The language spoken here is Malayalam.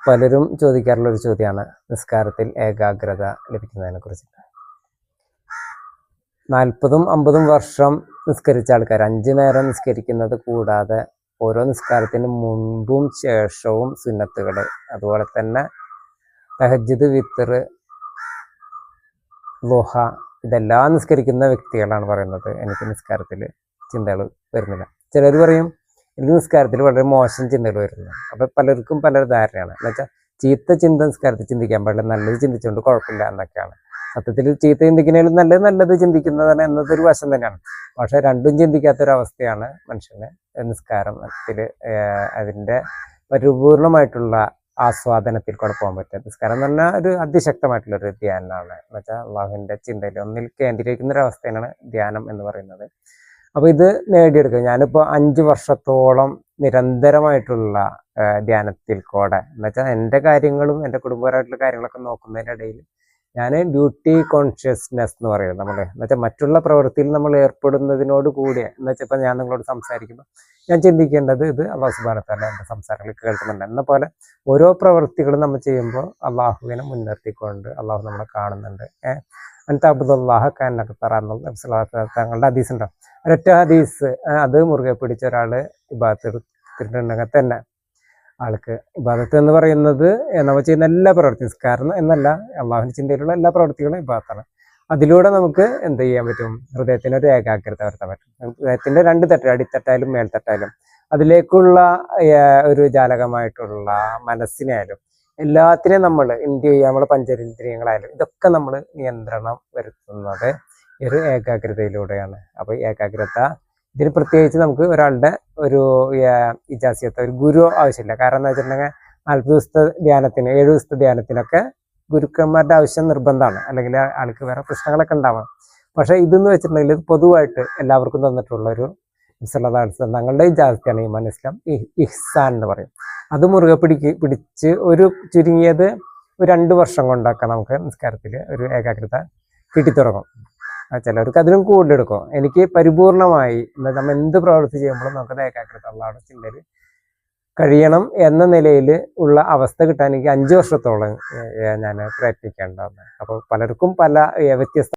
പലരും ചോദിക്കാറുള്ള ഒരു ചോദ്യമാണ് നിസ്കാരത്തിൽ ഏകാഗ്രത ലഭിക്കുന്നതിനെ കുറിച്ച്. 40-50 വർഷം നിസ്കരിച്ച ആൾക്കാർ 5 നേരം നിസ്കരിക്കുന്നത് കൂടാതെ ഓരോ നിസ്കാരത്തിന് മുൻപും ശേഷവും സുന്നത്തുകൾ, അതുപോലെ തന്നെ തഹജ്ജുദ്, വിത്തർ, ളുഹ ഇതെല്ലാം നിസ്കരിക്കുന്ന വ്യക്തികളാണ് പറയുന്നത് എനിക്ക് നിസ്കാരത്തിൽ ചിന്തകൾ വരുന്നില്ല. ചിലർ പറയും എനിക്ക് നിസ്കാരത്തിൽ വളരെ മോശം ചിന്തകൾ വരുന്നു. അപ്പം പലർക്കും പല ധാരണയാണ്. എന്നുവെച്ചാൽ ചീത്ത ചിന്ത നിസ്കാരത്തിൽ ചിന്തിക്കാൻ പാടില്ല, നല്ലത് ചിന്തിച്ചുകൊണ്ട് കുഴപ്പമില്ല എന്നൊക്കെയാണ്. സത്യത്തിൽ ചീത്ത ചിന്തിക്കുന്നതിലും നല്ലത് ചിന്തിക്കുന്നതാണ് എന്നതൊരു വശം തന്നെയാണ്. പക്ഷെ രണ്ടും ചിന്തിക്കാത്തൊരവസ്ഥയാണ് മനുഷ്യന് നിസ്കാരത്തിൽ അതിൻ്റെ പരിപൂർണമായിട്ടുള്ള ആസ്വാദനത്തിൽ കൂടെ പോകാൻ പറ്റുക. നിസ്കാരം എന്ന് പറഞ്ഞാൽ ഒരു അതിശക്തമായിട്ടുള്ളൊരു ധ്യാനമാണ്. എന്നുവെച്ചാൽ അള്ളാഹുവിൻ്റെ ചിന്തയിൽ ഒന്നിൽ കേന്ദ്രീകരിക്കുന്നൊരവസ്ഥയാണ് ധ്യാനം എന്ന് പറയുന്നത്. അപ്പോൾ ഇത് നേടിയെടുക്കുക. ഞാനിപ്പോൾ 5 വർഷത്തോളം നിരന്തരമായിട്ടുള്ള ധ്യാനത്തിൽ കൂടെ, എന്നുവെച്ചാൽ എൻ്റെ കാര്യങ്ങളും എൻ്റെ കുടുംബപരമായിട്ടുള്ള കാര്യങ്ങളൊക്കെ നോക്കുന്നതിൻ്റെ ഇടയിൽ ഞാൻ ഡ്യൂട്ടി കോൺഷ്യസ്നെസ് എന്ന് പറയുന്നത് എന്നുവെച്ചാൽ മറ്റുള്ള പ്രവൃത്തിയിൽ നമ്മൾ ഏർപ്പെടുന്നതിനോട് കൂടിയ, എന്നുവെച്ചാൽ ഇപ്പം ഞാൻ നിങ്ങളോട് സംസാരിക്കുമ്പോൾ ഞാൻ ചിന്തിക്കേണ്ടത് ഇത് അള്ളാഹു സുബ്ഹാനഹു വ തആല എൻ്റെ സംസാരങ്ങൾ കേൾക്കുന്നുണ്ട് എന്ന പോലെ ഓരോ പ്രവൃത്തികളും നമ്മൾ ചെയ്യുമ്പോൾ അള്ളാഹുവിനെ മുൻനിർത്തിക്കൊണ്ട് അള്ളാഹു നമ്മളെ കാണുന്നുണ്ട്. അൻതഅബ്ദുല്ലാഹ കഅന്നക തറാഹു തങ്ങളുടെ ഹദീസ് ഉണ്ടാവും. ഒരൊറ്റ ഹദീസ് അത് മുറുകെ പിടിച്ച ഒരാൾ ഇബാദത്ത് എടുത്തിട്ടുണ്ടെങ്കിൽ തന്നെ ആൾക്ക് ഇബാദത്ത് എന്ന് പറയുന്നത് നമ്മൾ ചെയ്യുന്ന എല്ലാ പ്രവൃത്തിയും, നിസ്കാരം എന്നല്ല, അള്ളാഹുവിൻ്റെ ചിന്തയിലുള്ള എല്ലാ പ്രവൃത്തികളും ഇബാദത്താണ്. അതിലൂടെ നമുക്ക് എന്ത് ചെയ്യാൻ പറ്റും? ഹൃദയത്തിനൊരു ഏകാഗ്രത വരുത്താൻ പറ്റും. ഹൃദയത്തിൻ്റെ 2 തട്ട്, അടിത്തട്ടായാലും മേൽത്തട്ടായാലും അതിലേക്കുള്ള ഒരു ജാലകമായിട്ടുള്ള മനസ്സിനായാലും എല്ലാത്തിനെയും നമ്മൾ എന്ത് ചെയ്യുക? നമ്മൾ പഞ്ചേന്ദ്രിയങ്ങളായാലും ഇതൊക്കെ നമ്മൾ നിയന്ത്രണം വരുത്തുന്നത് ഒരു ഏകാഗ്രതയിലൂടെയാണ്. അപ്പോൾ ഈ ഏകാഗ്രത ഇതിന് പ്രത്യേകിച്ച് നമുക്ക് ഒരാളുടെ ഒരു ഇജാസിയത്ത്, ഒരു ഗുരു ആവശ്യമില്ല. കാരണം എന്താ വെച്ചിട്ടുണ്ടെങ്കിൽ 40 ദിവസത്തെ ധ്യാനത്തിന്, 7 ദിവസത്തെ ധ്യാനത്തിനൊക്കെ ഗുരുക്കന്മാരുടെ ആവശ്യം നിർബന്ധമാണ്, അല്ലെങ്കിൽ ആൾക്ക് വേറെ പ്രശ്നങ്ങളൊക്കെ ഉണ്ടാവാം. പക്ഷേ ഇതെന്ന് വെച്ചിട്ടുണ്ടെങ്കിൽ ഇത് പൊതുവായിട്ട് എല്ലാവർക്കും തന്നിട്ടുള്ളൊരു തങ്ങളുടെ ഇജാസിയാണ് ഈമാൻ, ഇസ്ലാം, ഇഹ്സാൻ എന്ന് പറയും. അത് മുറുകെ പിടിച്ച് ഒരു ചുരുങ്ങിയത് 2 വർഷം കൊണ്ടൊക്കെ നമുക്ക് നിസ്കാരത്തിൽ ഒരു ഏകാഗ്രത കിട്ടിത്തുടങ്ങും. ചിലർക്ക് അതിലും കൂടുതലെടുക്കും. എനിക്ക് പരിപൂർണമായി നമ്മൾ എന്ത് പ്രവൃത്തി ചെയ്യുമ്പോഴും നമുക്ക് ഏകാഗ്രത അള്ളാഹുവിന്റെ ചിന്തയിൽ കഴിയണം എന്ന നിലയിൽ ഉള്ള അവസ്ഥ കിട്ടാൻ എനിക്ക് 5 വർഷത്തോളം ഞാൻ പ്രയത്നിക്കേണ്ടതാണ്. അപ്പോൾ പലർക്കും പല വ്യത്യസ്ത